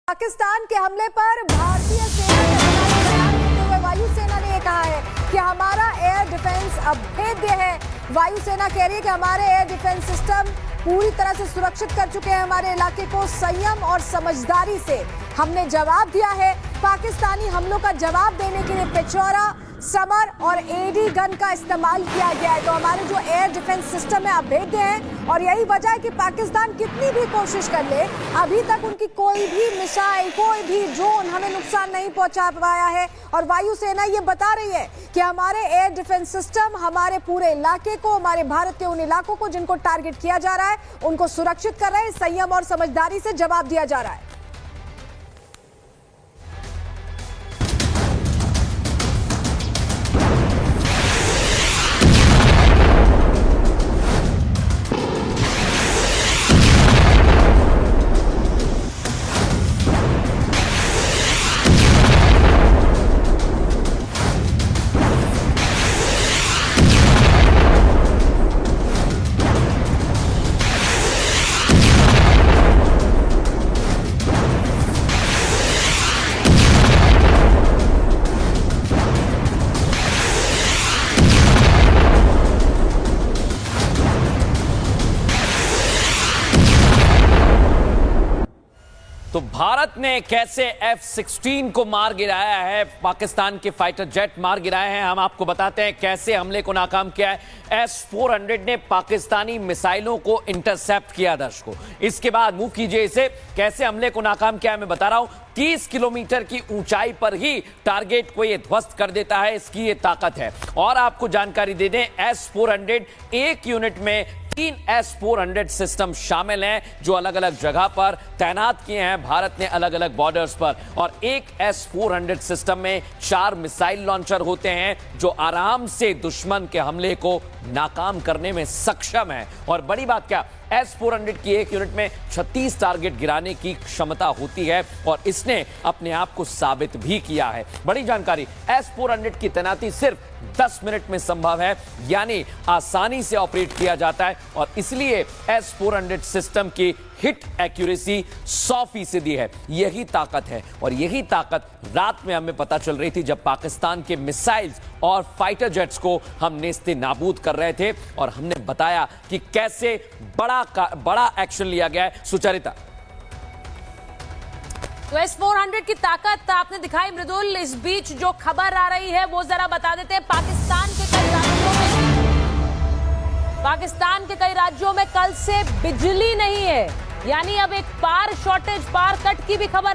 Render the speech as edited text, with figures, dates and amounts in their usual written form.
पाकिस्तान के हमले पर भारतीय सेना के बयान देते हुए वायुसेना ने यह कहा है कि हमारा एयर डिफेंस अभेद्य है। वायुसेना कह रही है कि हमारे एयर डिफेंस सिस्टम पूरी तरह से सुरक्षित कर चुके हैं हमारे इलाके को। संयम और समझदारी से हमने जवाब दिया है। पाकिस्तानी हमलों का जवाब देने के लिए पिछोरा, समर और एडी गन का इस्तेमाल किया गया है। तो हमारे जो एयर डिफेंस सिस्टम है अभेद्य है और यही वजह है कि पाकिस्तान कितनी भी कोशिश कर ले, अभी तक उनकी कोई भी मिसाइल, कोई भी ड्रोन हमें नुकसान नहीं पहुंचा पाया है। और वायुसेना ये बता रही है कि हमारे एयर डिफेंस सिस्टम हमारे पूरे इलाके को, हमारे भारत के उन इलाकों को जिनको टारगेट किया जा रहा है, उनको सुरक्षित कर रहे हैं। संयम और समझदारी से जवाब दिया जा रहा है। तो भारत ने कैसे F-16 को मार गिराया है, पाकिस्तान के फाइटर जेट मार गिराए हैं। हम आपको बताते हैं कैसे हमले को नाकाम किया है। S-400 ने पाकिस्तानी मिसाइलों को इंटरसेप्ट किया। दर्शकों, इसके बाद मूव कीजिए इसे, कैसे हमले को नाकाम किया है मैं बता रहा हूं। 30 किलोमीटर की ऊंचाई पर ही टारगेट को ये ध्वस्त कर देता है, इसकी ये ताकत है। और आपको जानकारी दे दें, S-400 एक यूनिट में 3 S-400 सिस्टम शामिल हैं जो अलग अलग जगह पर तैनात किए हैं भारत ने अलग अलग बॉर्डर्स पर। और एक S-400 सिस्टम में 4 मिसाइल लॉन्चर होते हैं जो आराम से दुश्मन के हमले को नाकाम करने में सक्षम है। और बड़ी बात क्या, S-400 की एक यूनिट में 36 टारगेट गिराने की क्षमता होती है और इसने अपने आप को साबित भी किया है। बड़ी जानकारी, S-400 की तैनाती सिर्फ 10 मिनट में संभव है, यानी आसानी से ऑपरेट किया जाता है। और इसलिए S-400 सिस्टम की हिट एक्यूरेसी 100% है। यही ताकत है और यही ताकत रात में हमें पता चल रही थी जब पाकिस्तान के मिसाइल्स और फाइटर जेट्स को हम नेस्ते नाबूद कर रहे थे। और हमने बताया कि कैसे बड़ा एक्शन लिया गया है। सुचरिता, तो S-400 की ताकत आपने दिखाई मृदुल। इस बीच जो खबर आ रही है वो जरा बता देते हैं। पाकिस्तान के कई राज्यों में कल से बिजली नहीं है, यानी अब एक पावर शॉर्टेज, पावर कट की भी खबर